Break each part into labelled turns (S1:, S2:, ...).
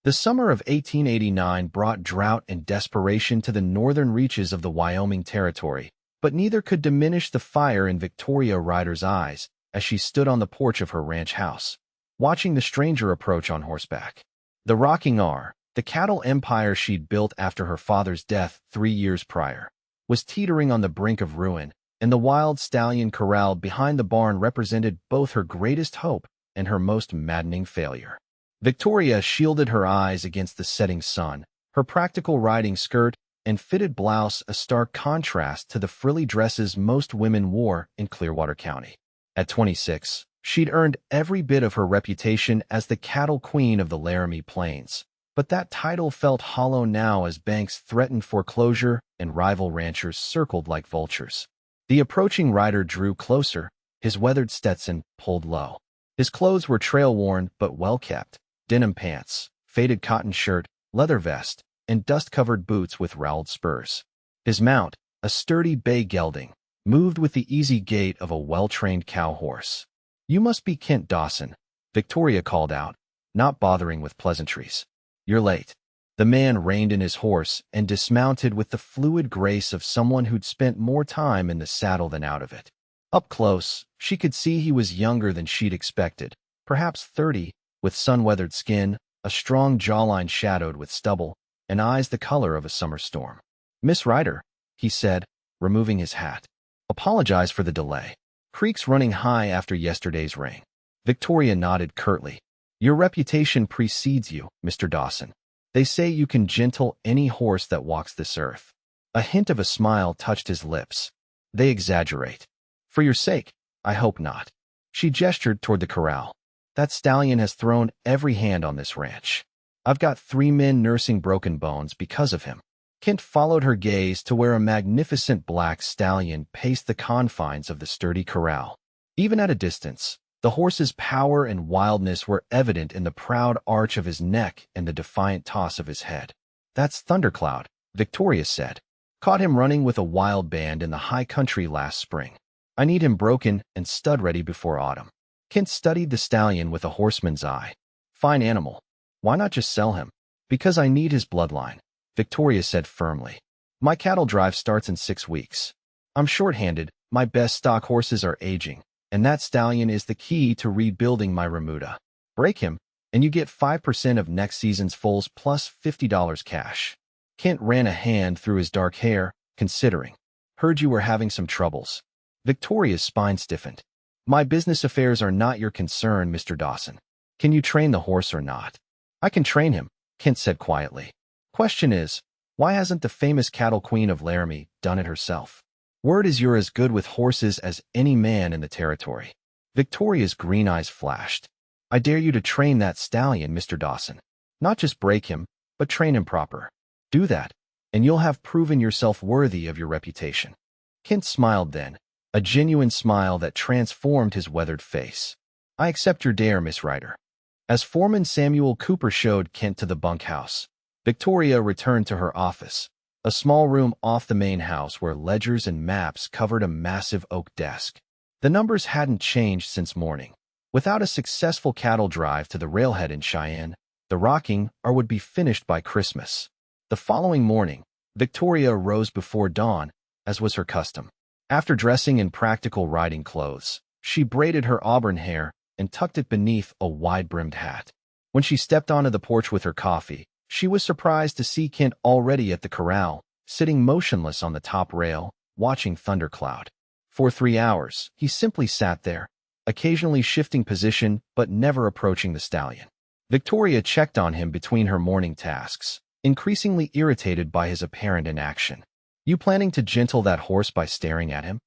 S1: The summer of 1889 brought drought and desperation to the northern reaches of the Wyoming Territory, but neither could diminish the fire in Victoria Ryder's eyes as she stood on the porch of her ranch house, watching the stranger approach on horseback. The rocking R, the cattle empire she'd built after her father's death 3 years prior, was teetering on the brink of ruin, and the Wild Stallion corral behind the barn represented both her greatest hope and her most maddening failure. Victoria shielded her eyes against the setting sun, her practical riding skirt and fitted blouse a stark contrast to the frilly dresses most women wore in Clearwater County. At 26, she'd earned every bit of her reputation as the cattle queen of the Laramie Plains, but that title felt hollow now as banks threatened foreclosure and rival ranchers circled like vultures. The approaching rider drew closer, his weathered Stetson pulled low. His clothes were trail-worn but well-kept: denim pants, faded cotton shirt, leather vest, and dust-covered boots with roweled spurs. His mount, a sturdy bay gelding, moved with the easy gait of a well-trained cow horse. "You must be Kent Dawson," Victoria called out, not bothering with pleasantries. "You're late." The man reined in his horse and dismounted with the fluid grace of someone who'd spent more time in the saddle than out of it. Up close, she could see he was younger than she'd expected, perhaps 30, with sun-weathered skin, a strong jawline shadowed with stubble, and eyes the color of a summer storm. "Miss Ryder," he said, removing his hat. "Apologize for the delay. Creek's running high after yesterday's rain." Victoria nodded curtly. "Your reputation precedes you, Mr. Dawson. They say you can gentle any horse that walks this earth." A hint of a smile touched his lips. "They exaggerate. For your sake, I hope not." She gestured toward the corral. "That stallion has thrown every hand on this ranch. I've got 3 men nursing broken bones because of him." Kent followed her gaze to where a magnificent black stallion paced the confines of the sturdy corral. Even at a distance, the horse's power and wildness were evident in the proud arch of his neck and the defiant toss of his head. "That's Thundercloud," Victoria said. "Caught him running with a wild band in the high country last spring. I need him broken and stud-ready before autumn." Kent studied the stallion with a horseman's eye. "Fine animal. Why not just sell him?" "Because I need his bloodline," Victoria said firmly. "My cattle drive starts in 6 weeks. I'm short-handed, my best stock horses are aging, and that stallion is the key to rebuilding my remuda. Break him, and you get 5% of next season's foals plus $50 cash." Kent ran a hand through his dark hair, considering. "Heard you were having some troubles." Victoria's spine stiffened. "My business affairs are not your concern, Mr. Dawson. Can you train the horse or not?" "I can train him," Kent said quietly. "Question is, why hasn't the famous cattle queen of Laramie done it herself? Word is you're as good with horses as any man in the territory." Victoria's green eyes flashed. "I dare you to train that stallion, Mr. Dawson. Not just break him, but train him proper. Do that, and you'll have proven yourself worthy of your reputation." Kent smiled then, a genuine smile that transformed his weathered face. "I accept your dare, Miss Ryder." As Foreman Samuel Cooper showed Kent to the bunkhouse, Victoria returned to her office, a small room off the main house where ledgers and maps covered a massive oak desk. The numbers hadn't changed since morning. Without a successful cattle drive to the railhead in Cheyenne, the rocking R would be finished by Christmas. The following morning, Victoria rose before dawn, as was her custom. After dressing in practical riding clothes, she braided her auburn hair and tucked it beneath a wide-brimmed hat. When she stepped onto the porch with her coffee, she was surprised to see Kent already at the corral, sitting motionless on the top rail, watching Thundercloud. For 3 hours, he simply sat there, occasionally shifting position but never approaching the stallion. Victoria checked on him between her morning tasks, increasingly irritated by his apparent inaction. "You planning to gentle that horse by staring at him?"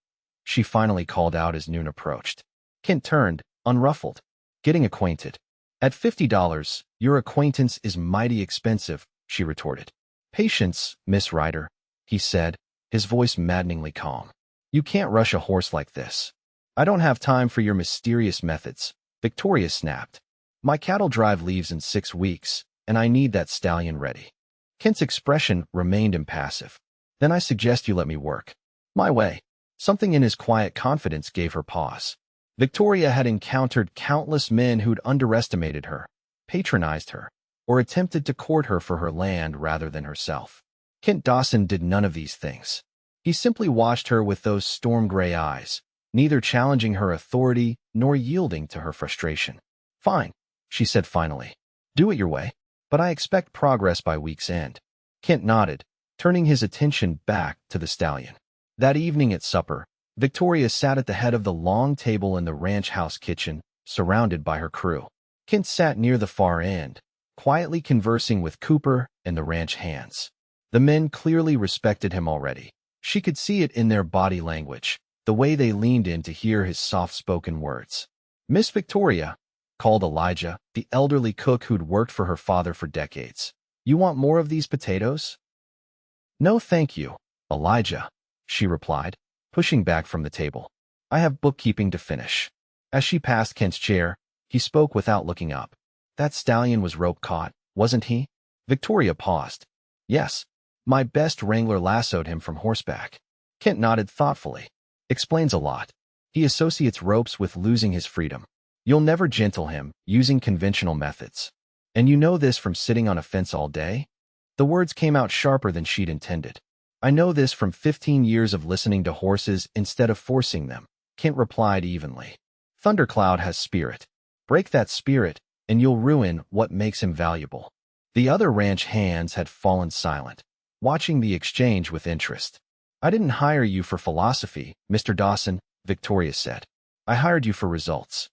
S1: she finally called out as noon approached. Kent turned, unruffled. "Getting acquainted." "At $50, your acquaintance is mighty expensive," she retorted. "Patience, Miss Ryder," he said, his voice maddeningly calm. "You can't rush a horse like this." "I don't have time for your mysterious methods," Victoria snapped. "My cattle drive leaves in 6 weeks, and I need that stallion ready." Kent's expression remained impassive. "Then I suggest you let me work my way." Something in his quiet confidence gave her pause. Victoria had encountered countless men who'd underestimated her, patronized her, or attempted to court her for her land rather than herself. Kent Dawson did none of these things. He simply watched her with those storm-gray eyes, neither challenging her authority nor yielding to her frustration. "Fine," she said finally. "Do it your way, but I expect progress by week's end." Kent nodded, turning his attention back to the stallion. That evening at supper, Victoria sat at the head of the long table in the ranch house kitchen, surrounded by her crew. Kent sat near the far end, quietly conversing with Cooper and the ranch hands. The men clearly respected him already. She could see it in their body language, the way they leaned in to hear his soft-spoken words. "Miss Victoria," called Elijah, the elderly cook who'd worked for her father for decades. "You want more of these potatoes?" "No, thank you, Elijah," she replied, pushing back from the table. "I have bookkeeping to finish." As she passed Kent's chair, he spoke without looking up. "That stallion was rope-caught, wasn't he?" Victoria paused. "Yes. My best wrangler lassoed him from horseback." Kent nodded thoughtfully. "Explains a lot. He associates ropes with losing his freedom. You'll never gentle him, using conventional methods. And you know this from sitting on a fence all day?" The words came out sharper than she'd intended. "I know this from 15 years of listening to horses instead of forcing them," Kent replied evenly. "Thundercloud has spirit. Break that spirit, and you'll ruin what makes him valuable." The other ranch hands had fallen silent, watching the exchange with interest. "I didn't hire you for philosophy, Mr. Dawson," Victoria said. "I hired you for results."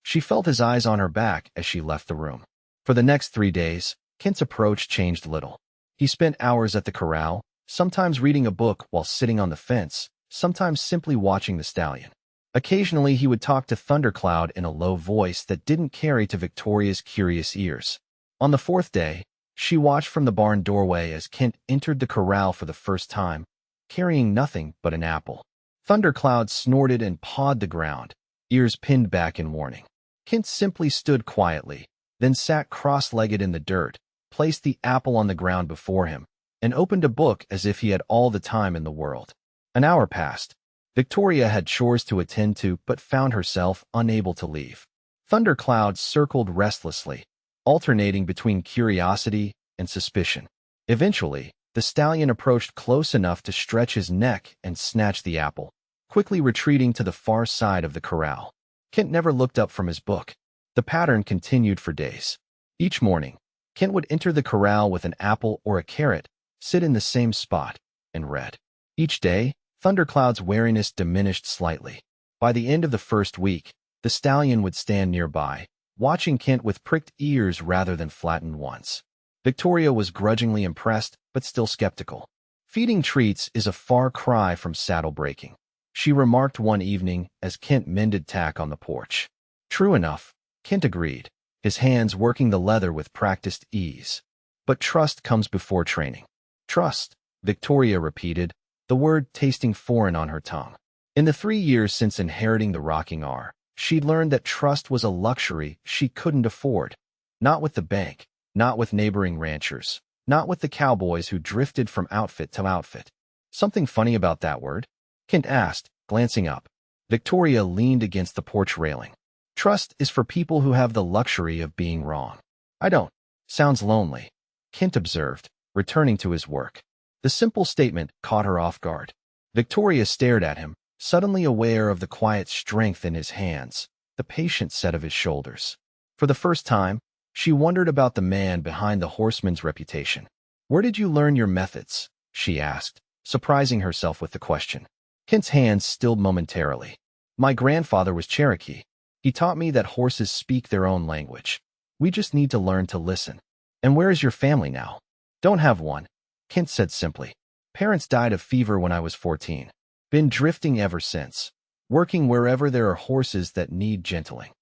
S1: She felt his eyes on her back as she left the room. For the next 3 days, Kent's approach changed little. He spent hours at the corral, sometimes reading a book while sitting on the fence, sometimes simply watching the stallion. Occasionally, he would talk to Thundercloud in a low voice that didn't carry to Victoria's curious ears. On the 4th day, she watched from the barn doorway as Kent entered the corral for the first time, carrying nothing but an apple. Thundercloud snorted and pawed the ground, ears pinned back in warning. Kent simply stood quietly, then sat cross-legged in the dirt, placed the apple on the ground before him, and opened a book as if he had all the time in the world. An hour passed. Victoria had chores to attend to but found herself unable to leave. Thundercloud circled restlessly, alternating between curiosity and suspicion. Eventually, the stallion approached close enough to stretch his neck and snatch the apple, quickly retreating to the far side of the corral. Kent never looked up from his book. The pattern continued for days. Each morning, Kent would enter the corral with an apple or a carrot, sit in the same spot, and read. Each day, Thundercloud's wariness diminished slightly. By the end of the first week, the stallion would stand nearby, watching Kent with pricked ears rather than flattened ones. Victoria was grudgingly impressed, but still skeptical. "Feeding treats is a far cry from saddle breaking," she remarked one evening as Kent mended tack on the porch. True enough, Kent agreed, his hands working the leather with practiced ease. "But trust comes before training." "Trust," Victoria repeated, the word tasting foreign on her tongue. In the 3 years since inheriting the rocking R, she'd learned that trust was a luxury she couldn't afford. Not with the bank, not with neighboring ranchers, not with the cowboys who drifted from outfit to outfit. "Something funny about that word?" Kent asked, glancing up. Victoria leaned against the porch railing. "Trust is for people who have the luxury of being wrong." "I don't." "Sounds lonely," Kent observed, returning to his work. The simple statement caught her off guard. Victoria stared at him, suddenly aware of the quiet strength in his hands, the patient set of his shoulders. For the first time, she wondered about the man behind the horseman's reputation. "Where did you learn your methods?" she asked, surprising herself with the question. Kent's hands stilled momentarily. "My grandfather was Cherokee. He taught me that horses speak their own language. We just need to learn to listen." "And where is your family now?" "Don't have one," Kent said simply. "Parents died of fever when I was 14. Been drifting ever since, working wherever there are horses that need gentling."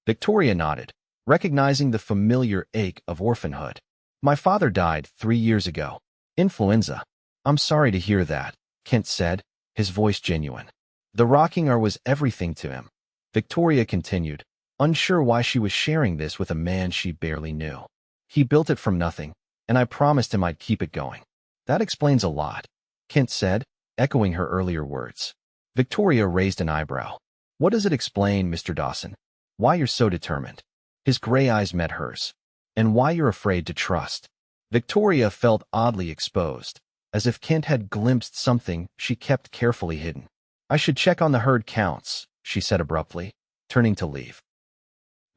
S1: Victoria nodded, recognizing the familiar ache of orphanhood. "My father died 3 years ago. Influenza." "I'm sorry to hear that," Kent said, his voice genuine. The rocking R was everything to him. Victoria continued, unsure why she was sharing this with a man she barely knew. "He built it from nothing, and I promised him I'd keep it going." "That explains a lot," Kent said, echoing her earlier words. Victoria raised an eyebrow. "What does it explain, Mr. Dawson? Why you're so determined?" His gray eyes met hers. and why you're afraid to trust. Victoria felt oddly exposed, as if Kent had glimpsed something she kept carefully hidden. I should check on the herd counts, she said abruptly, turning to leave.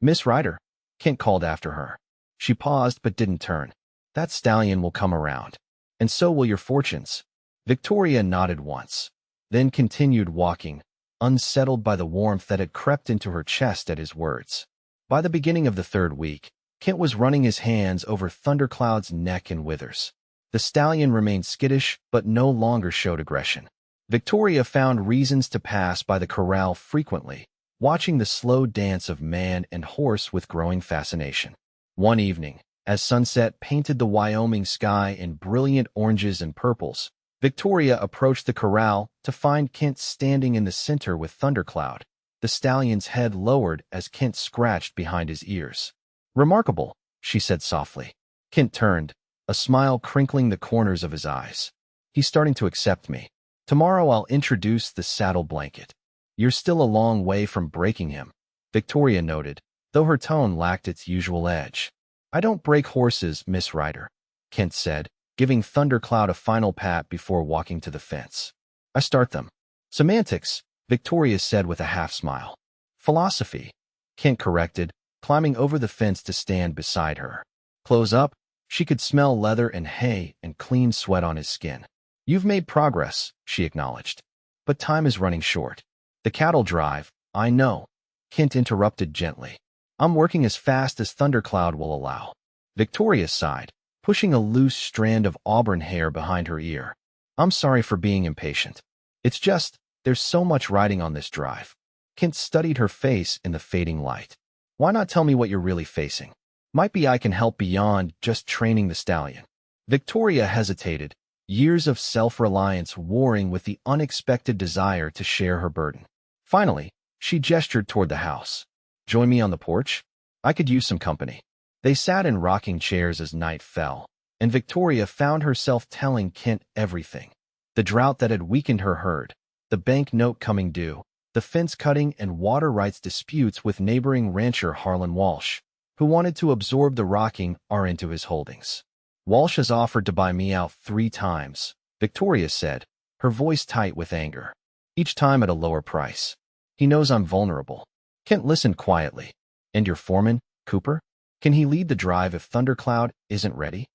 S1: Miss Ryder, Kent called after her. She paused but didn't turn. That stallion will come around. And so will your fortunes. Victoria nodded once, then continued walking, unsettled by the warmth that had crept into her chest at his words. By the beginning of the third week, Kent was running his hands over Thundercloud's neck and withers. The stallion remained skittish but no longer showed aggression. Victoria found reasons to pass by the corral frequently, watching the slow dance of man and horse with growing fascination. One evening, as sunset painted the Wyoming sky in brilliant oranges and purples, Victoria approached the corral to find Kent standing in the center with Thundercloud, the stallion's head lowered as Kent scratched behind his ears. Remarkable, she said softly. Kent turned, a smile crinkling the corners of his eyes. He's starting to accept me. Tomorrow I'll introduce the saddle blanket. You're still a long way from breaking him, Victoria noted, though her tone lacked its usual edge. I don't break horses, Miss Ryder, Kent said, giving Thundercloud a final pat before walking to the fence. I start them. Semantics, Victoria said with a half-smile. Philosophy, Kent corrected, climbing over the fence to stand beside her. Close up, she could smell leather and hay and clean sweat on his skin. You've made progress, she acknowledged. But time is running short. The cattle drive, I know, Kent interrupted gently. I'm working as fast as Thundercloud will allow. Victoria sighed, pushing a loose strand of auburn hair behind her ear. I'm sorry for being impatient. It's just, there's so much riding on this drive. Kent studied her face in the fading light. Why not tell me what you're really facing? Might be I can help beyond just training the stallion. Victoria hesitated, years of self-reliance warring with the unexpected desire to share her burden. Finally, she gestured toward the house. Join me on the porch? I could use some company. They sat in rocking chairs as night fell, and Victoria found herself telling Kent everything. The drought that had weakened her herd, the bank note coming due, the fence cutting and water rights disputes with neighboring rancher Harlan Walsh, who wanted to absorb the rocking R into his holdings. Walsh has offered to buy me out 3 times, Victoria said, her voice tight with anger. Each time at a lower price. He knows I'm vulnerable. Kent listened quietly. And your foreman, Cooper? Can he lead the drive if Thundercloud isn't ready?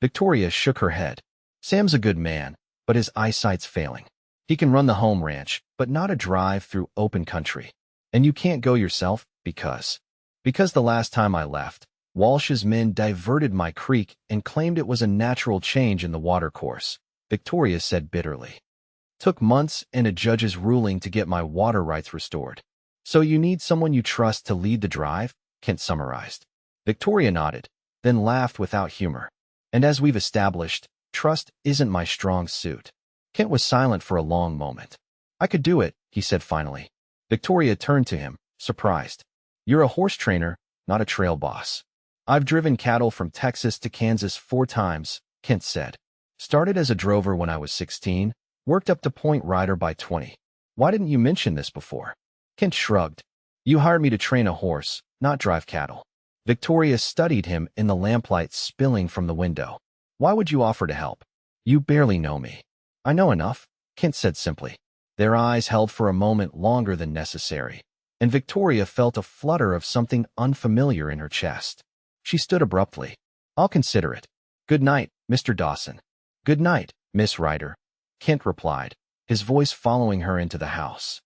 S1: Victoria shook her head. Sam's a good man, but his eyesight's failing. He can run the home ranch, but not a drive through open country. And you can't go yourself, because the last time I left, Walsh's men diverted my creek and claimed it was a natural change in the watercourse, Victoria said bitterly. Took months and a judge's ruling to get my water rights restored. So you need someone you trust to lead the drive, Kent summarized. Victoria nodded, then laughed without humor. And as we've established, trust isn't my strong suit. Kent was silent for a long moment. I could do it, he said finally. Victoria turned to him, surprised. You're a horse trainer, not a trail boss. I've driven cattle from Texas to Kansas 4 times, Kent said. Started as a drover when I was 16, worked up to point rider by 20. Why didn't you mention this before? Kent shrugged. You hired me to train a horse, not drive cattle. Victoria studied him in the lamplight spilling from the window. Why would you offer to help? You barely know me. I know enough, Kent said simply. Their eyes held for a moment longer than necessary, and Victoria felt a flutter of something unfamiliar in her chest. She stood abruptly. I'll consider it. Good night, Mr. Dawson. Good night, Miss Ryder, Kent replied, his voice following her into the house.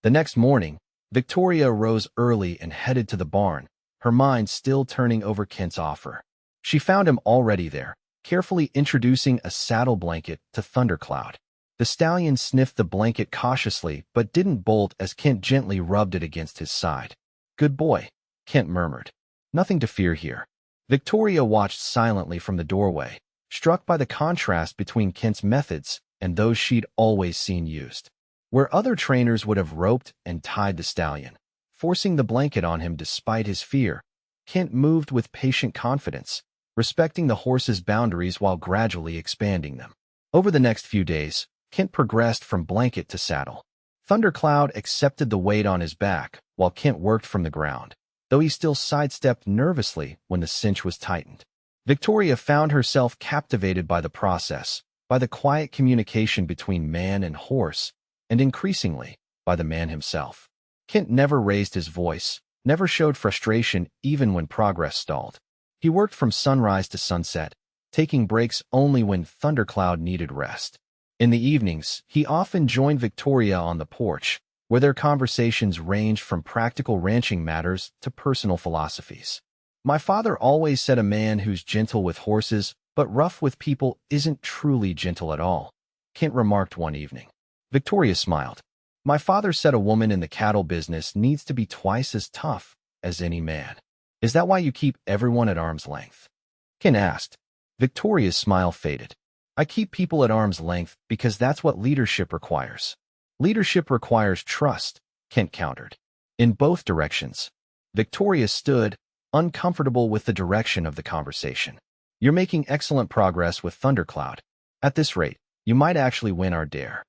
S1: The next morning, Victoria rose early and headed to the barn, her mind still turning over Kent's offer. She found him already there, carefully introducing a saddle blanket to Thundercloud. The stallion sniffed the blanket cautiously but didn't bolt as Kent gently rubbed it against his side. Good boy, Kent murmured. Nothing to fear here. Victoria watched silently from the doorway, struck by the contrast between Kent's methods and those she'd always seen used. Where other trainers would have roped and tied the stallion, forcing the blanket on him despite his fear, Kent moved with patient confidence, respecting the horse's boundaries while gradually expanding them. Over the next few days, Kent progressed from blanket to saddle. Thundercloud accepted the weight on his back while Kent worked from the ground, though he still sidestepped nervously when the cinch was tightened. Victoria found herself captivated by the process, by the quiet communication between man and horse, and increasingly, by the man himself. Kent never raised his voice, never showed frustration even when progress stalled. He worked from sunrise to sunset, taking breaks only when Thundercloud needed rest. In the evenings, he often joined Victoria on the porch, where their conversations ranged from practical ranching matters to personal philosophies. My father always said a man who's gentle with horses but rough with people isn't truly gentle at all, Kent remarked one evening. Victoria smiled. My father said a woman in the cattle business needs to be twice as tough as any man. Is that why you keep everyone at arm's length? Kent asked. Victoria's smile faded. I keep people at arm's length because that's what leadership requires. Leadership requires trust, Kent countered. In both directions. Victoria stood, uncomfortable with the direction of the conversation. You're making excellent progress with Thundercloud. At this rate, you might actually win our dare.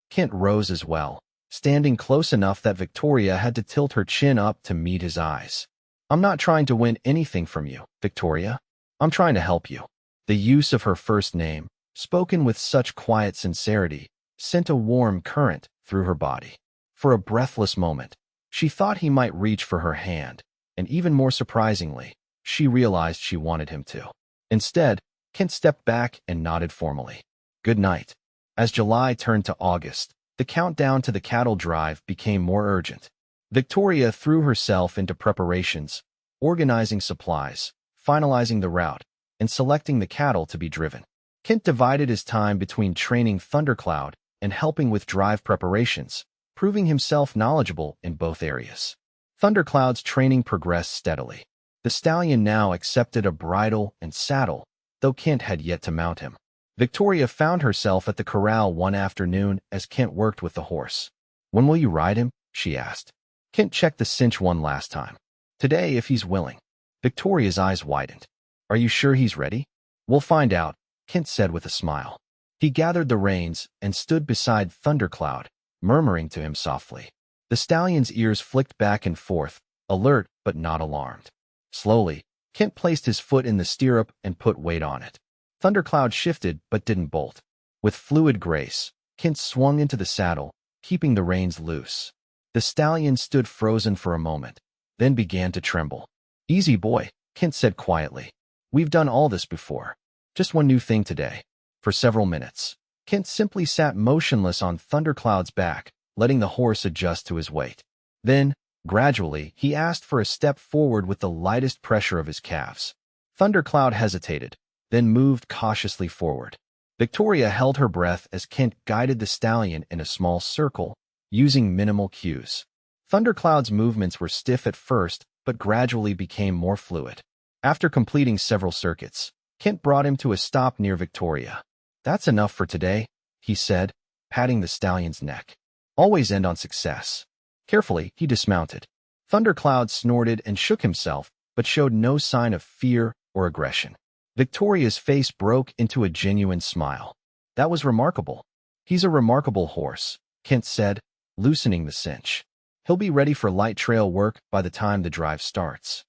S1: Kent rose as well, standing close enough that Victoria had to tilt her chin up to meet his eyes. I'm not trying to win anything from you, Victoria. I'm trying to help you. The use of her first name, spoken with such quiet sincerity, sent a warm current through her body. For a breathless moment, she thought he might reach for her hand, and even more surprisingly, she realized she wanted him to. Instead, Kent stepped back and nodded formally. Good night. As July turned to August, the countdown to the cattle drive became more urgent. Victoria threw herself into preparations, organizing supplies, finalizing the route, and selecting the cattle to be driven. Kent divided his time between training Thundercloud and helping with drive preparations, proving himself knowledgeable in both areas. Thundercloud's training progressed steadily. The stallion now accepted a bridle and saddle, though Kent had yet to mount him. Victoria found herself at the corral one afternoon as Kent worked with the horse. When will you ride him? She asked. Kent checked the cinch one last time. Today, if he's willing. Victoria's eyes widened. Are you sure he's ready? We'll find out, Kent said with a smile. He gathered the reins and stood beside Thundercloud, murmuring to him softly. The stallion's ears flicked back and forth, alert but not alarmed. Slowly, Kent placed his foot in the stirrup and put weight on it. Thundercloud shifted but didn't bolt. With fluid grace, Kent swung into the saddle, keeping the reins loose. The stallion stood frozen for a moment, then began to tremble. Easy boy, Kent said quietly. We've done all this before. Just one new thing today. For several minutes, Kent simply sat motionless on Thundercloud's back, letting the horse adjust to his weight. Then, gradually, he asked for a step forward with the lightest pressure of his calves. Thundercloud hesitated, then moved cautiously forward. Victoria held her breath as Kent guided the stallion in a small circle, using minimal cues. Thundercloud's movements were stiff at first, but gradually became more fluid. After completing several circuits, Kent brought him to a stop near Victoria. That's enough for today, he said, patting the stallion's neck. Always end on success. Carefully, he dismounted. Thundercloud snorted and shook himself, but showed no sign of fear or aggression. Victoria's face broke into a genuine smile. That was remarkable. He's a remarkable horse, Kent said, loosening the cinch. He'll be ready for light trail work by the time the drive starts.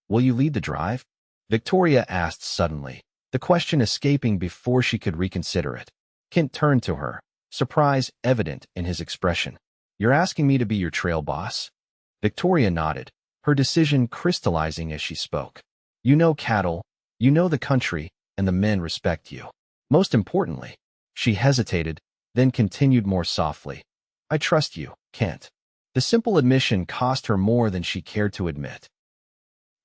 S1: Will you lead the drive? Victoria asked suddenly, the question escaping before she could reconsider it. Kent turned to her, surprise evident in his expression. You're asking me to be your trail boss? Victoria nodded, her decision crystallizing as she spoke. You know cattle, you know the country, and the men respect you. Most importantly, she hesitated, then continued more softly. I trust you, Kent. The simple admission cost her more than she cared to admit.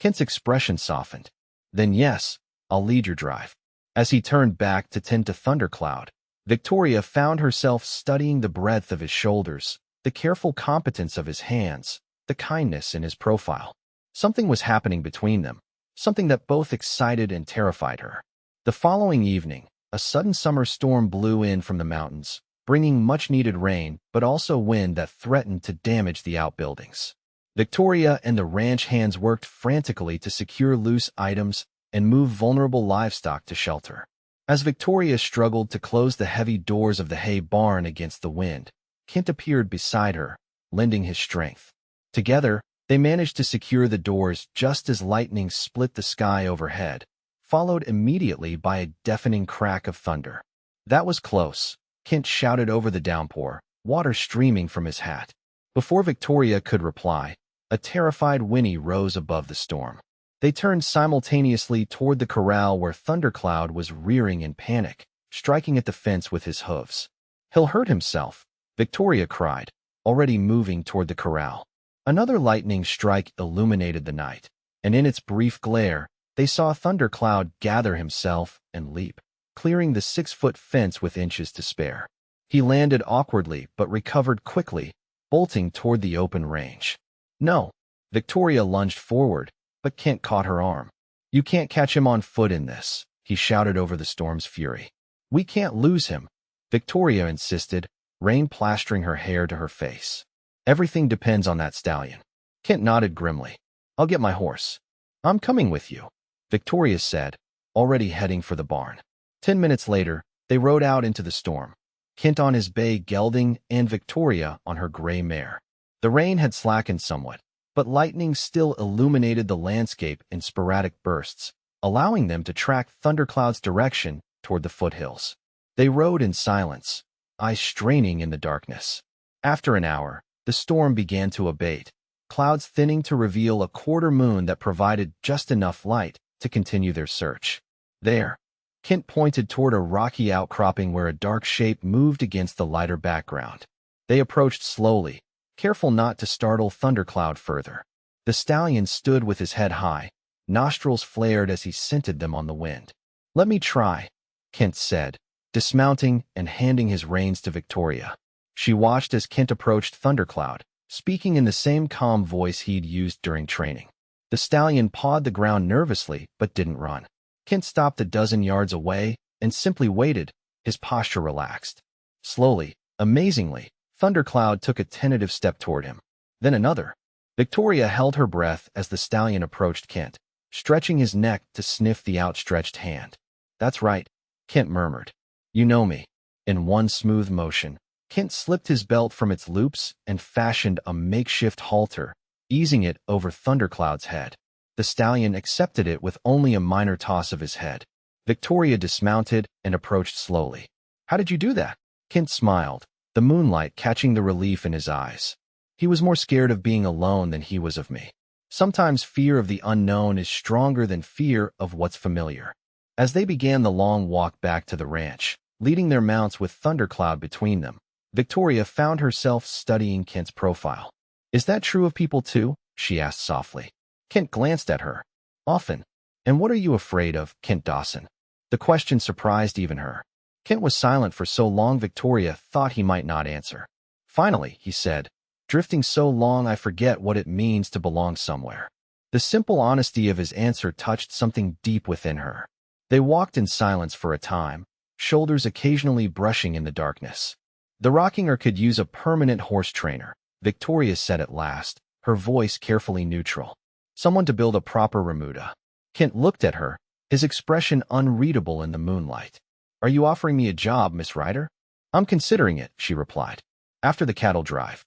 S1: Kent's expression softened. Then yes, I'll lead your drive. As he turned back to tend to Thundercloud, Victoria found herself studying the breadth of his shoulders, the careful competence of his hands, the kindness in his profile. Something was happening between them, something that both excited and terrified her. The following evening, a sudden summer storm blew in from the mountains, bringing much-needed rain but also wind that threatened to damage the outbuildings. Victoria and the ranch hands worked frantically to secure loose items and move vulnerable livestock to shelter. As Victoria struggled to close the heavy doors of the hay barn against the wind, Kent appeared beside her, lending his strength. Together, They managed to secure the doors just as lightning split the sky overhead, followed immediately by a deafening crack of thunder. That was close, Kent shouted over the downpour, water streaming from his hat. Before Victoria could reply, a terrified whinny rose above the storm. They turned simultaneously toward the corral where Thundercloud was rearing in panic, striking at the fence with his hooves. "He'll hurt himself," Victoria cried, already moving toward the corral. Another lightning strike illuminated the night, and in its brief glare, they saw Thundercloud gather himself and leap, clearing the 6-foot fence with inches to spare. He landed awkwardly but recovered quickly, bolting toward the open range. "No!" Victoria lunged forward, but Kent caught her arm. "You can't catch him on foot in this," he shouted over the storm's fury. "We can't lose him," Victoria insisted, rain plastering her hair to her face. "Everything depends on that stallion." Kent nodded grimly. "I'll get my horse." "I'm coming with you," Victoria said, already heading for the barn. 10 minutes later, they rode out into the storm, Kent on his bay gelding and Victoria on her gray mare. The rain had slackened somewhat, but lightning still illuminated the landscape in sporadic bursts, allowing them to track Thundercloud's direction toward the foothills. They rode in silence, eyes straining in the darkness. After an hour, the storm began to abate, clouds thinning to reveal a quarter moon that provided just enough light to continue their search. There, Kent pointed toward a rocky outcropping where a dark shape moved against the lighter background. They approached slowly, careful not to startle Thundercloud further. The stallion stood with his head high, nostrils flared as he scented them on the wind. "Let me try," Kent said, dismounting and handing his reins to Victoria. She watched as Kent approached Thundercloud, speaking in the same calm voice he'd used during training. The stallion pawed the ground nervously but didn't run. Kent stopped a dozen yards away and simply waited, his posture relaxed. Slowly, amazingly, Thundercloud took a tentative step toward him. Then another. Victoria held her breath as the stallion approached Kent, stretching his neck to sniff the outstretched hand. "That's right," Kent murmured. "You know me." In one smooth motion, Kent slipped his belt from its loops and fashioned a makeshift halter, easing it over Thundercloud's head. The stallion accepted it with only a minor toss of his head. Victoria dismounted and approached slowly. "How did you do that?" Kent smiled, the moonlight catching the relief in his eyes. He was more scared of being alone than he was of me. Sometimes fear of the unknown is stronger than fear of what's familiar. As they began the long walk back to the ranch, leading their mounts with Thundercloud between them, Victoria found herself studying Kent's profile. "Is that true of people too?" she asked softly. Kent glanced at her. "Often." "And what are you afraid of, Kent Dawson?" The question surprised even her. Kent was silent for so long Victoria thought he might not answer. Finally, he said, "Drifting so long I forget what it means to belong somewhere." The simple honesty of his answer touched something deep within her. They walked in silence for a time, shoulders occasionally brushing in the darkness. "The Rockinger could use a permanent horse trainer," Victoria said at last, her voice carefully neutral. "Someone to build a proper remuda." Kent looked at her, his expression unreadable in the moonlight. "Are you offering me a job, Miss Ryder?" "I'm considering it," she replied. "After the cattle drive."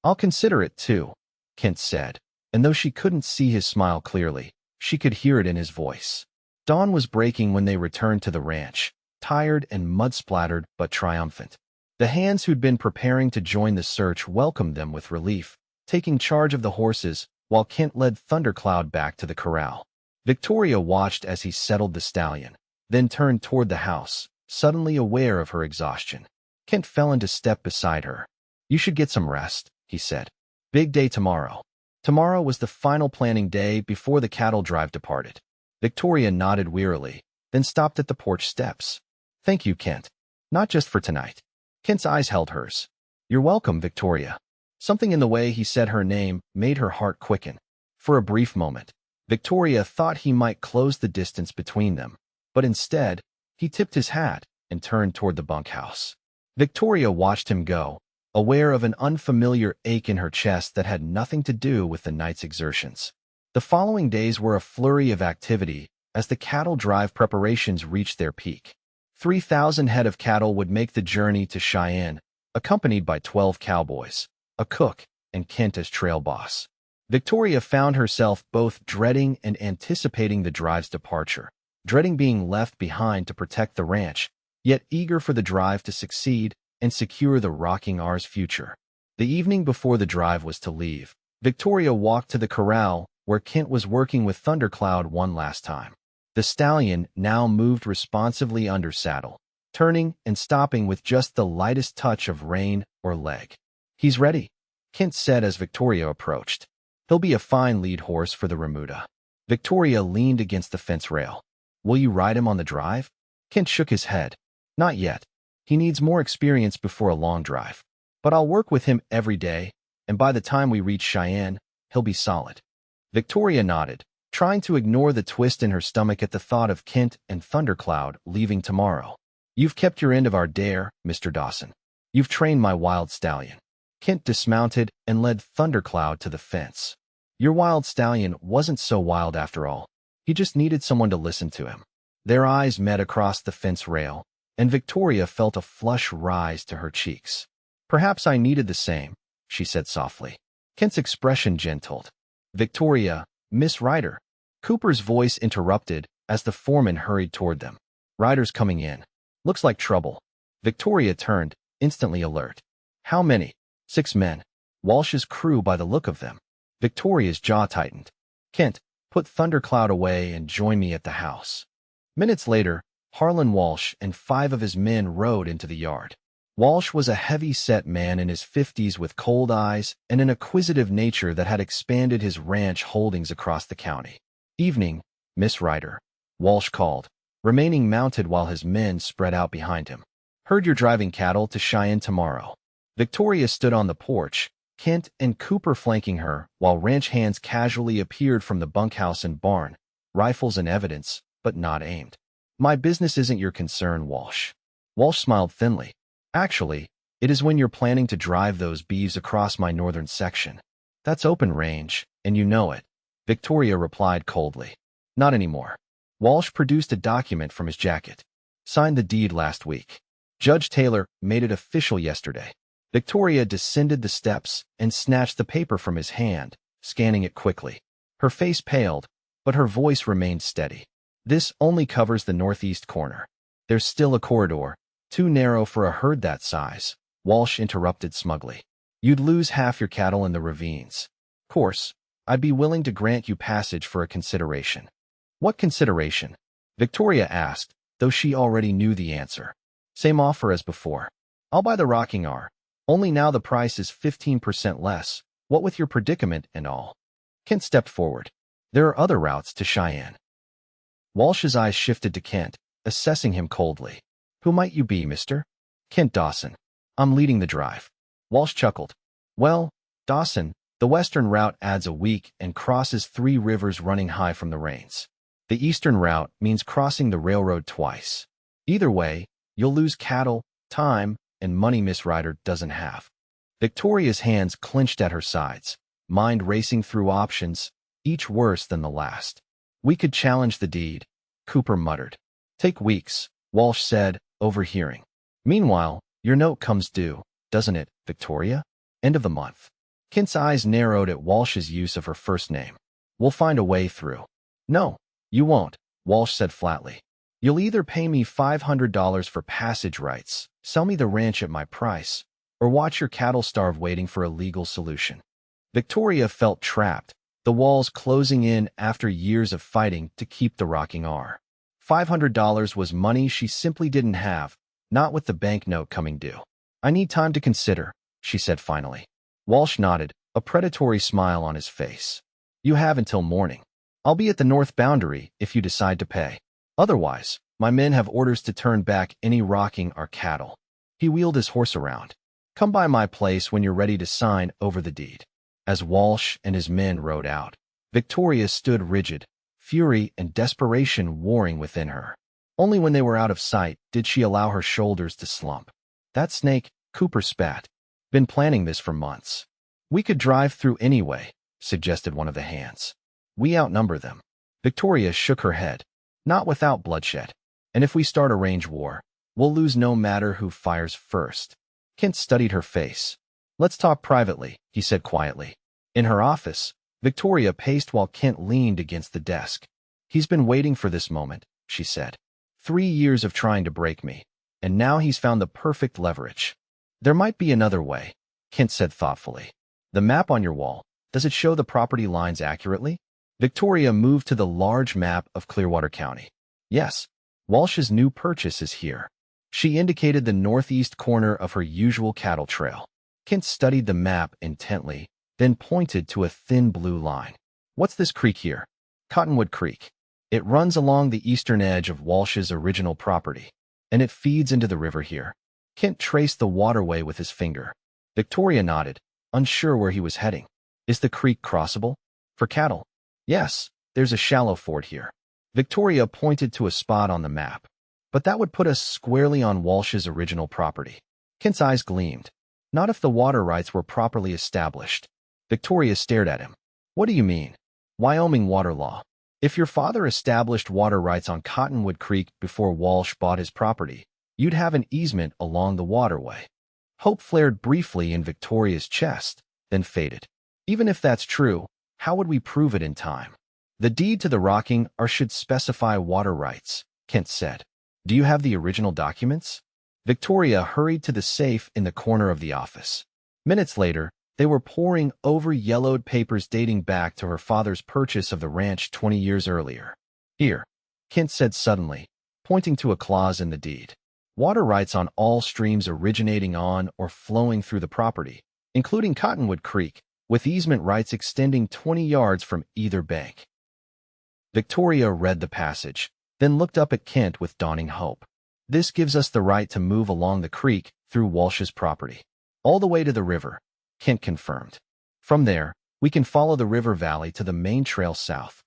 S1: "I'll consider it too," Kent said, and though she couldn't see his smile clearly, she could hear it in his voice. Dawn was breaking when they returned to the ranch, tired and mud-splattered but triumphant. The hands who'd been preparing to join the search welcomed them with relief, taking charge of the horses while Kent led Thundercloud back to the corral. Victoria watched as he settled the stallion, then turned toward the house, suddenly aware of her exhaustion. Kent fell into step beside her. "You should get some rest," he said. "Big day tomorrow." Tomorrow was the final planning day before the cattle drive departed. Victoria nodded wearily, then stopped at the porch steps. "Thank you, Kent. Not just for tonight." Kent's eyes held hers. "You're welcome, Victoria." Something in the way he said her name made her heart quicken. For a brief moment, Victoria thought he might close the distance between them, but instead, he tipped his hat and turned toward the bunkhouse. Victoria watched him go, aware of an unfamiliar ache in her chest that had nothing to do with the night's exertions. The following days were a flurry of activity as the cattle drive preparations reached their peak. 3,000 head of cattle would make the journey to Cheyenne, accompanied by 12 cowboys, a cook, and Kent as trail boss. Victoria found herself both dreading and anticipating the drive's departure, dreading being left behind to protect the ranch, yet eager for the drive to succeed and secure the Rocking R's future. The evening before the drive was to leave, Victoria walked to the corral where Kent was working with Thundercloud one last time. The stallion now moved responsively under saddle, turning and stopping with just the lightest touch of rein or leg. "He's ready," Kent said as Victoria approached. "He'll be a fine lead horse for the remuda." Victoria leaned against the fence rail. "Will you ride him on the drive?" Kent shook his head. "Not yet. He needs more experience before a long drive. But I'll work with him every day, and by the time we reach Cheyenne, he'll be solid." Victoria nodded, trying to ignore the twist in her stomach at the thought of Kent and Thundercloud leaving tomorrow. "You've kept your end of our dare, Mr. Dawson. You've trained my Wild Stallion." Kent dismounted and led Thundercloud to the fence. Your Wild Stallion wasn't so wild after all. He just needed someone to listen to him. Their eyes met across the fence rail, and Victoria felt a flush rise to her cheeks. "Perhaps I needed the same," she said softly. Kent's expression gentled. "Victoria, Miss Ryder." Cooper's voice interrupted as the foreman hurried toward them. "Ryder's coming in. Looks like trouble." Victoria turned, instantly alert. "How many?" "6 men. Walsh's crew by the look of them." Victoria's jaw tightened. "Kent, put Thundercloud away and join me at the house." Minutes later, Harlan Walsh and 5 of his men rode into the yard. Walsh was a heavy-set man in his 50s with cold eyes and an acquisitive nature that had expanded his ranch holdings across the county. "Evening, Miss Ryder," Walsh called, remaining mounted while his men spread out behind him. "Heard you're driving cattle to Cheyenne tomorrow." Victoria stood on the porch, Kent and Cooper flanking her, while ranch hands casually appeared from the bunkhouse and barn, rifles and evidence, but not aimed. "My business isn't your concern, Walsh." Walsh smiled thinly. "Actually, it is when you're planning to drive those beeves across my northern section. That's open range, and you know it." Victoria replied coldly. "Not anymore." Walsh produced a document from his jacket. "Signed the deed last week. Judge Taylor made it official yesterday." Victoria descended the steps and snatched the paper from his hand, scanning it quickly. Her face paled, but her voice remained steady. "This only covers the northeast corner. There's still a corridor, too narrow for a herd that size," Walsh interrupted smugly. "You'd lose half your cattle in the ravines. Course, I'd be willing to grant you passage for a consideration." "What consideration?" Victoria asked, though she already knew the answer. "Same offer as before. I'll buy the Rocking R. Only now the price is 15% less, what with your predicament and all." Kent stepped forward. "There are other routes to Cheyenne." Walsh's eyes shifted to Kent, assessing him coldly. "Who might you be, mister?" "Kent Dawson. I'm leading the drive." Walsh chuckled. "Well, Dawson, the western route adds a week and crosses 3 rivers running high from the rains. The eastern route means crossing the railroad twice. Either way, you'll lose cattle, time, and money Miss Ryder doesn't have." Victoria's hands clenched at her sides, mind racing through options, each worse than the last. "We could challenge the deed," Cooper muttered. "Take weeks," Walsh said, overhearing. "Meanwhile, your note comes due, doesn't it, Victoria? End of the month." Kent's eyes narrowed at Walsh's use of her first name. "We'll find a way through." "No, you won't," Walsh said flatly. "You'll either pay me $500 for passage rights, sell me the ranch at my price, or watch your cattle starve waiting for a legal solution." Victoria felt trapped, the walls closing in after years of fighting to keep the Rocking R. $500 was money she simply didn't have, not with the banknote coming due. "I need time to consider," she said finally. Walsh nodded, a predatory smile on his face. "You have until morning. I'll be at the north boundary if you decide to pay. Otherwise, my men have orders to turn back any Rocking R cattle." He wheeled his horse around. "Come by my place when you're ready to sign over the deed." As Walsh and his men rode out, Victoria stood rigid, fury and desperation warring within her. Only when they were out of sight did she allow her shoulders to slump. "That snake," Cooper spat. "Been planning this for months." "We could drive through anyway," suggested one of the hands. "We outnumber them." Victoria shook her head. "Not without bloodshed. And if we start a range war, we'll lose no matter who fires first." Kent studied her face. "Let's talk privately," he said quietly. In her office, Victoria paced while Kent leaned against the desk. He's been waiting for this moment, she said. 3 years of trying to break me, and now he's found the perfect leverage. There might be another way, Kent said thoughtfully. The map on your wall, does it show the property lines accurately? Victoria moved to the large map of Clearwater County. Yes, Walsh's new purchase is here. She indicated the northeast corner of her usual cattle trail. Kent studied the map intently, then pointed to a thin blue line. What's this creek here? Cottonwood Creek. It runs along the eastern edge of Walsh's original property, and it feeds into the river here. Kent traced the waterway with his finger. Victoria nodded, unsure where he was heading. Is the creek crossable? For cattle? Yes, there's a shallow ford here. Victoria pointed to a spot on the map. But that would put us squarely on Walsh's original property. Kent's eyes gleamed. Not if the water rights were properly established. Victoria stared at him. What do you mean? Wyoming water law. If your father established water rights on Cottonwood Creek before Walsh bought his property, you'd have an easement along the waterway. Hope flared briefly in Victoria's chest, then faded. Even if that's true, how would we prove it in time? The deed to the rocking R should specify water rights, Kent said. Do you have the original documents? Victoria hurried to the safe in the corner of the office. Minutes later, they were poring over yellowed papers dating back to her father's purchase of the ranch 20 years earlier. Here, Kent said suddenly, pointing to a clause in the deed. Water rights on all streams originating on or flowing through the property, including Cottonwood Creek, with easement rights extending 20 yards from either bank. Victoria read the passage, then looked up at Kent with dawning hope. This gives us the right to move along the creek through Walsh's property. All the way to the river, Kent confirmed. From there, we can follow the river valley to the main trail south.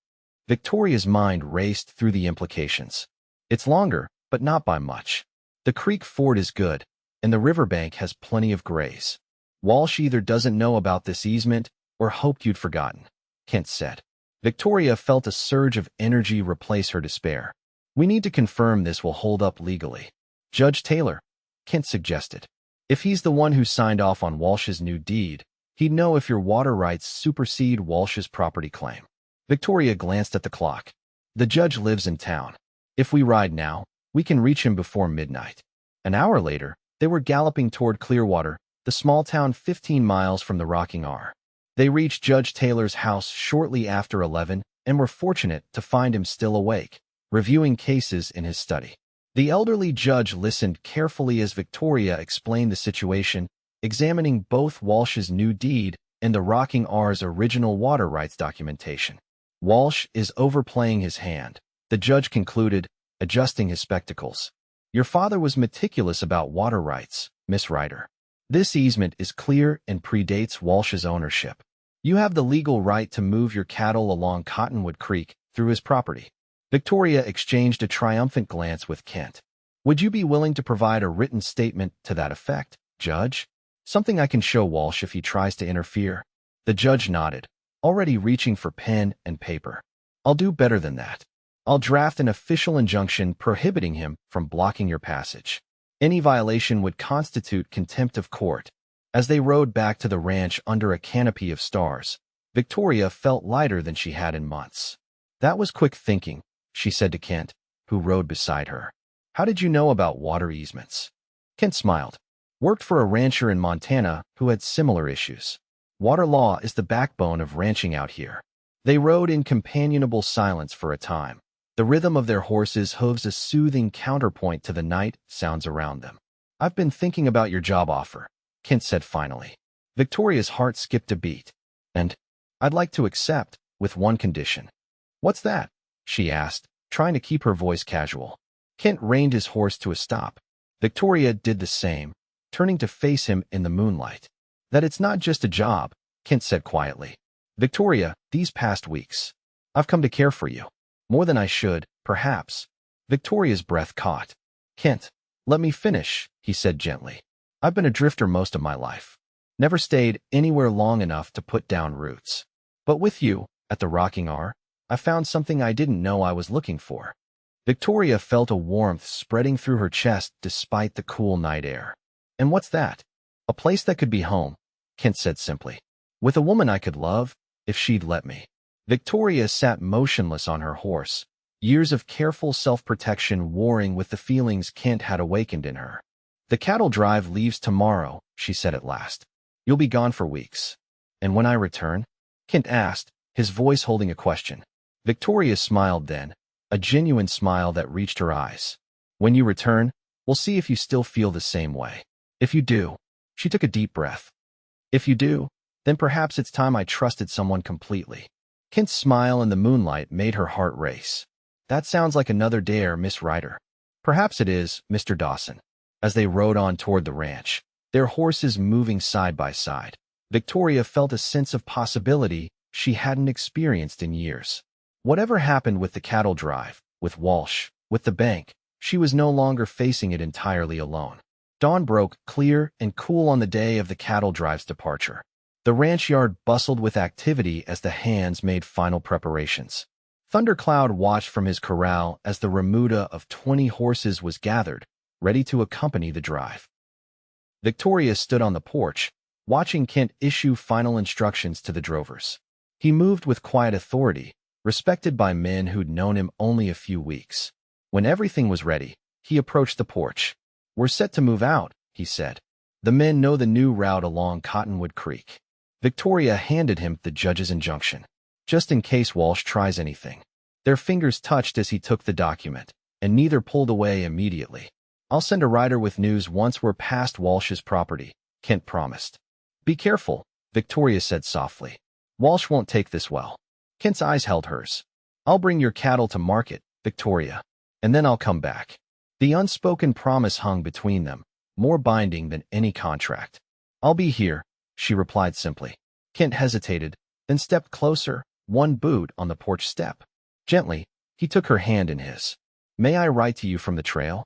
S1: Victoria's mind raced through the implications. It's longer, but not by much. The creek ford is good, and the riverbank has plenty of graze. Walsh either doesn't know about this easement or hoped you'd forgotten, Kent said. Victoria felt a surge of energy replace her despair. We need to confirm this will hold up legally. Judge Taylor, Kent suggested. If he's the one who signed off on Walsh's new deed, he'd know if your water rights supersede Walsh's property claim. Victoria glanced at the clock. The judge lives in town. If we ride now, we can reach him before midnight. An hour later, they were galloping toward Clearwater, the small town 15 miles from the Rocking R. They reached Judge Taylor's house shortly after 11 and were fortunate to find him still awake, reviewing cases in his study. The elderly judge listened carefully as Victoria explained the situation, examining both Walsh's new deed and the Rocking R's original water rights documentation. Walsh is overplaying his hand, the judge concluded, adjusting his spectacles. Your father was meticulous about water rights, Miss Ryder. This easement is clear and predates Walsh's ownership. You have the legal right to move your cattle along Cottonwood Creek through his property. Victoria exchanged a triumphant glance with Kent. Would you be willing to provide a written statement to that effect, Judge? Something I can show Walsh if he tries to interfere. The judge nodded, already reaching for pen and paper. I'll do better than that. I'll draft an official injunction prohibiting him from blocking your passage. Any violation would constitute contempt of court. As they rode back to the ranch under a canopy of stars, Victoria felt lighter than she had in months. That was quick thinking, she said to Kent, who rode beside her. How did you know about water easements? Kent smiled. Worked for a rancher in Montana who had similar issues. Water law is the backbone of ranching out here. They rode in companionable silence for a time. The rhythm of their horses' hooves a soothing counterpoint to the night sounds around them. I've been thinking about your job offer, Kent said finally. Victoria's heart skipped a beat. And I'd like to accept, with one condition. What's that? She asked, trying to keep her voice casual. Kent reined his horse to a stop. Victoria did the same, turning to face him in the moonlight. That it's not just a job, Kent said quietly. Victoria, these past weeks, I've come to care for you. More than I should, perhaps. Victoria's breath caught. Kent, let me finish, he said gently. I've been a drifter most of my life. Never stayed anywhere long enough to put down roots. But with you, at the Rocking R, I found something I didn't know I was looking for. Victoria felt a warmth spreading through her chest despite the cool night air. And what's that? A place that could be home, Kent said simply. With a woman I could love, if she'd let me. Victoria sat motionless on her horse, years of careful self-protection warring with the feelings Kent had awakened in her. "The cattle drive leaves tomorrow," she said at last. "You'll be gone for weeks." "And when I return?" Kent asked, his voice holding a question. Victoria smiled then, a genuine smile that reached her eyes. "When you return, we'll see if you still feel the same way. If you do," she took a deep breath. "If you do, then perhaps it's time I trusted someone completely." Kent's smile in the moonlight made her heart race. "That sounds like another dare, Miss Ryder." "Perhaps it is, Mr. Dawson." As they rode on toward the ranch, their horses moving side by side, Victoria felt a sense of possibility she hadn't experienced in years. Whatever happened with the cattle drive, with Walsh, with the bank, she was no longer facing it entirely alone. Dawn broke clear and cool on the day of the cattle drive's departure. The ranch yard bustled with activity as the hands made final preparations. Thundercloud watched from his corral as the remuda of 20 horses was gathered, ready to accompany the drive. Victoria stood on the porch, watching Kent issue final instructions to the drovers. He moved with quiet authority, respected by men who'd known him only a few weeks. When everything was ready, he approached the porch. "We're set to move out," he said. "The men know the new route along Cottonwood Creek." Victoria handed him the judge's injunction, just in case Walsh tries anything. Their fingers touched as he took the document, and neither pulled away immediately. "I'll send a rider with news once we're past Walsh's property," Kent promised. "Be careful," Victoria said softly. "Walsh won't take this well." Kent's eyes held hers. "I'll bring your cattle to market, Victoria, and then I'll come back." The unspoken promise hung between them, more binding than any contract. "I'll be here," she replied simply. Kent hesitated, then stepped closer, one boot on the porch step. Gently, he took her hand in his. "May I write to you from the trail?"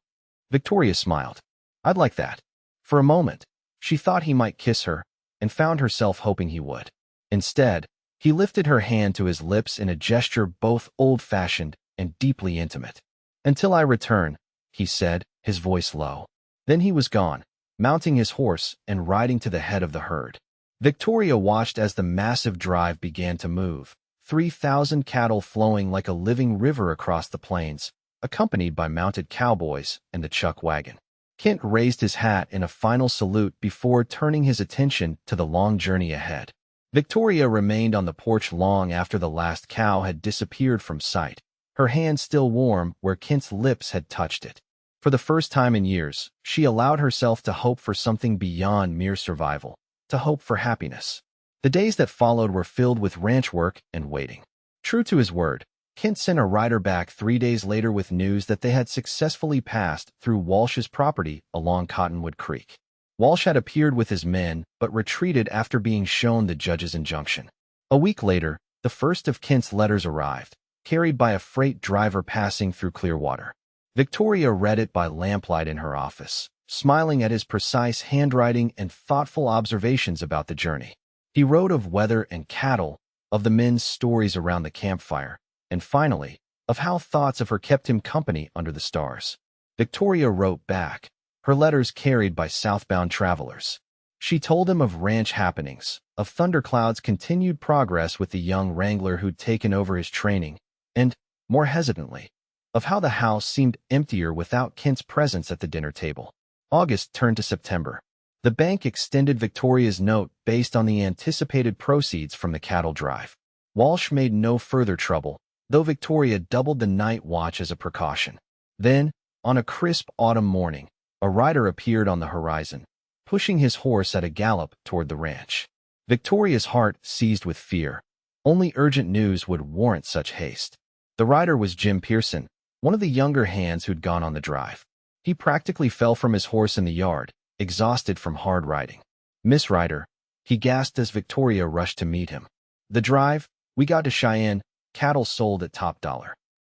S1: Victoria smiled. "I'd like that." For a moment, she thought he might kiss her, and found herself hoping he would. Instead, he lifted her hand to his lips in a gesture both old-fashioned and deeply intimate. "Until I return," he said, his voice low. Then he was gone, mounting his horse and riding to the head of the herd. Victoria watched as the massive drive began to move, 3,000 cattle flowing like a living river across the plains, accompanied by mounted cowboys and the chuck wagon. Kent raised his hat in a final salute before turning his attention to the long journey ahead. Victoria remained on the porch long after the last cow had disappeared from sight, her hand still warm where Kent's lips had touched it. For the first time in years, she allowed herself to hope for something beyond mere survival, to hope for happiness. The days that followed were filled with ranch work and waiting. True to his word, Kent sent a rider back 3 days later with news that they had successfully passed through Walsh's property along Cottonwood Creek. Walsh had appeared with his men, but retreated after being shown the judge's injunction. A week later, the first of Kent's letters arrived, carried by a freight driver passing through Clearwater. Victoria read it by lamplight in her office, smiling at his precise handwriting and thoughtful observations about the journey. He wrote of weather and cattle, of the men's stories around the campfire, and finally, of how thoughts of her kept him company under the stars. Victoria wrote back, her letters carried by southbound travelers. She told him of ranch happenings, of Thundercloud's continued progress with the young wrangler who'd taken over his training, and, more hesitantly, of how the house seemed emptier without Kent's presence at the dinner table. August turned to September. The bank extended Victoria's note based on the anticipated proceeds from the cattle drive. Walsh made no further trouble, though Victoria doubled the night watch as a precaution. Then, on a crisp autumn morning, a rider appeared on the horizon, pushing his horse at a gallop toward the ranch. Victoria's heart seized with fear. Only urgent news would warrant such haste. The rider was Jim Pearson, one of the younger hands who'd gone on the drive. He practically fell from his horse in the yard, exhausted from hard riding. "Miss Ryder," he gasped as Victoria rushed to meet him. "The drive, we got to Cheyenne, cattle sold at top dollar."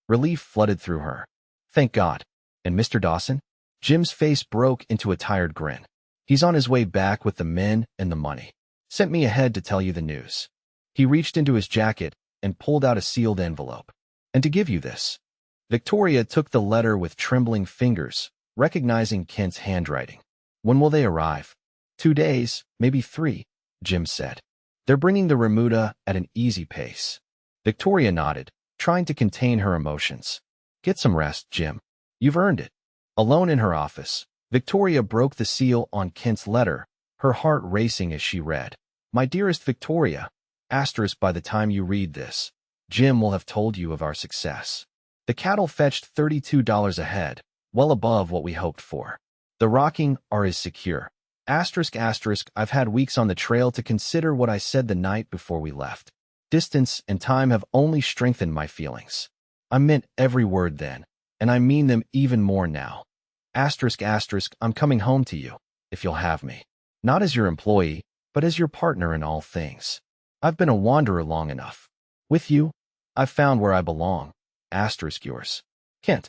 S1: Relief flooded through her. "Thank God. And Mr. Dawson?" Jim's face broke into a tired grin. "He's on his way back with the men and the money. Sent me ahead to tell you the news." He reached into his jacket and pulled out a sealed envelope. "And to give you this." Victoria took the letter with trembling fingers, recognizing Kent's handwriting. "When will they arrive?" 2 days, maybe 3, Jim said. They're bringing the remuda at an easy pace. Victoria nodded, trying to contain her emotions. Get some rest, Jim. You've earned it. Alone in her office, Victoria broke the seal on Kent's letter, her heart racing as she read. My dearest Victoria, asterisk by the time you read this, Jim will have told you of our success. The cattle fetched $32 a head, well above what we hoped for. The rocking is secure. Asterisk asterisk, I've had weeks on the trail to consider what I said the night before we left. Distance and time have only strengthened my feelings. I meant every word then, and I mean them even more now. Asterisk asterisk, I'm coming home to you, if you'll have me. Not as your employee, but as your partner in all things. I've been a wanderer long enough. With you, I've found where I belong. Asterisk yours. Kent.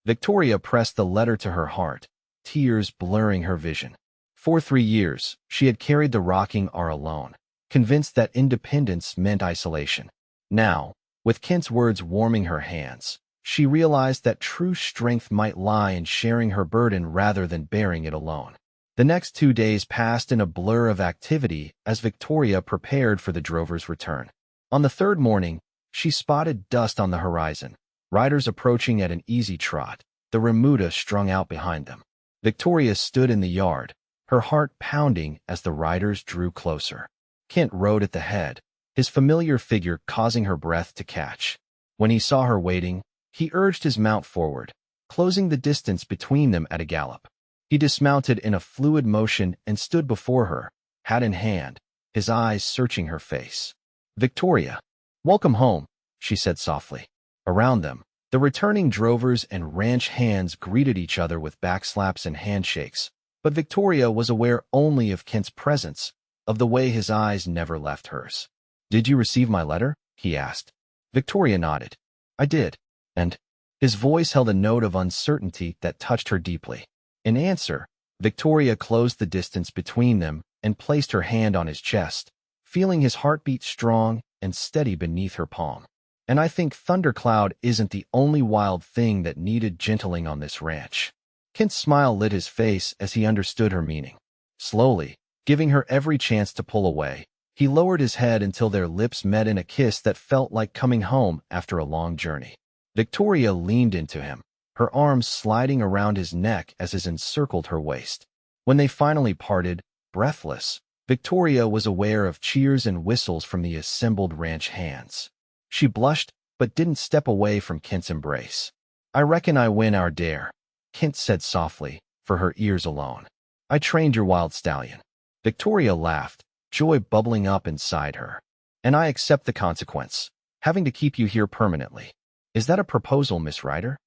S1: Victoria pressed the letter to her heart, tears blurring her vision. For 3 years, she had carried the rocking alone, convinced that independence meant isolation. Now, with Kent's words warming her hands, she realized that true strength might lie in sharing her burden rather than bearing it alone. The next 2 days passed in a blur of activity as Victoria prepared for the drover's return. On the third morning, she spotted dust on the horizon, riders approaching at an easy trot, the remuda strung out behind them. Victoria stood in the yard, her heart pounding as the riders drew closer. Kent rode at the head, his familiar figure causing her breath to catch. When he saw her waiting, he urged his mount forward, closing the distance between them at a gallop. He dismounted in a fluid motion and stood before her, hat in hand, his eyes searching her face. Victoria, welcome home, she said softly. Around them, the returning drovers and ranch hands greeted each other with backslaps and handshakes, but Victoria was aware only of Kent's presence, of the way his eyes never left hers. Did you receive my letter? He asked. Victoria nodded. I did. And his voice held a note of uncertainty that touched her deeply. In answer, Victoria closed the distance between them and placed her hand on his chest, feeling his heartbeat strong and steady beneath her palm. And I think Thundercloud isn't the only wild thing that needed gentling on this ranch. Kent's smile lit his face as he understood her meaning. Slowly, giving her every chance to pull away, he lowered his head until their lips met in a kiss that felt like coming home after a long journey. Victoria leaned into him, her arms sliding around his neck as his encircled her waist. When they finally parted, breathless, Victoria was aware of cheers and whistles from the assembled ranch hands. She blushed, but didn't step away from Kent's embrace. I reckon I win our dare, Kent said softly, for her ears alone. I trained your Wild Stallion. Victoria laughed, joy bubbling up inside her. And I accept the consequence, having to keep you here permanently. Is that a proposal, Miss Ryder?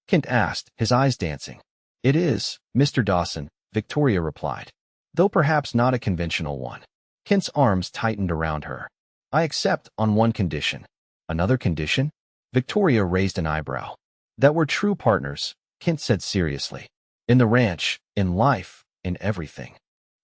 S1: Kent asked, his eyes dancing. It is, Mr. Dawson, Victoria replied, though perhaps not a conventional one. Kent's arms tightened around her. I accept on one condition. Another condition? Victoria raised an eyebrow. That we're true partners, Kent said seriously. In the ranch, in life, in everything.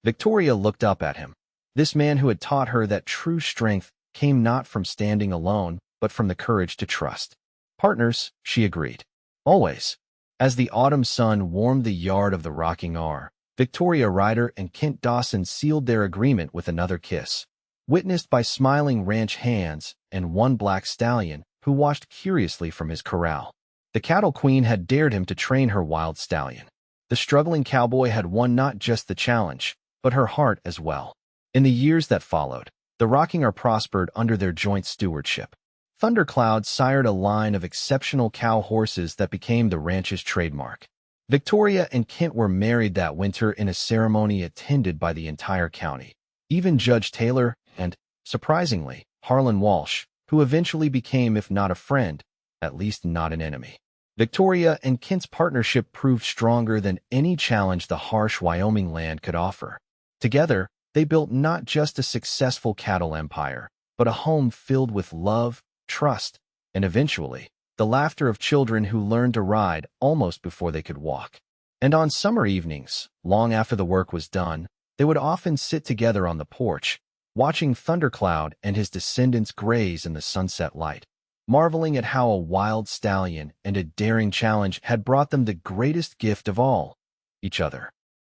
S1: Victoria looked up at him. This man who had taught her that true strength came not from standing alone, but from the courage to trust. Partners, she agreed. Always. As the autumn sun warmed the yard of the rocking R, Victoria Ryder and Kent Dawson sealed their agreement with another kiss, witnessed by smiling ranch hands and one black stallion who watched curiously from his corral. The cattle queen had dared him to train her wild stallion. The struggling cowboy had won not just the challenge, but her heart as well. In the years that followed, the rocking R prospered under their joint stewardship. Thundercloud sired a line of exceptional cow horses that became the ranch's trademark. Victoria and Kent were married that winter in a ceremony attended by the entire county. Even Judge Taylor and, surprisingly, Harlan Walsh, who eventually became, if not a friend, at least not an enemy. Victoria and Kent's partnership proved stronger than any challenge the harsh Wyoming land could offer. Together, they built not just a successful cattle empire, but a home filled with love, trust, and eventually, the laughter of children who learned to ride almost before they could walk. And on summer evenings, long after the work was done, they would often sit together on the porch, watching Thundercloud and his descendants graze in the sunset light, marveling at how a wild stallion and a daring challenge had brought them the greatest gift of all, each other.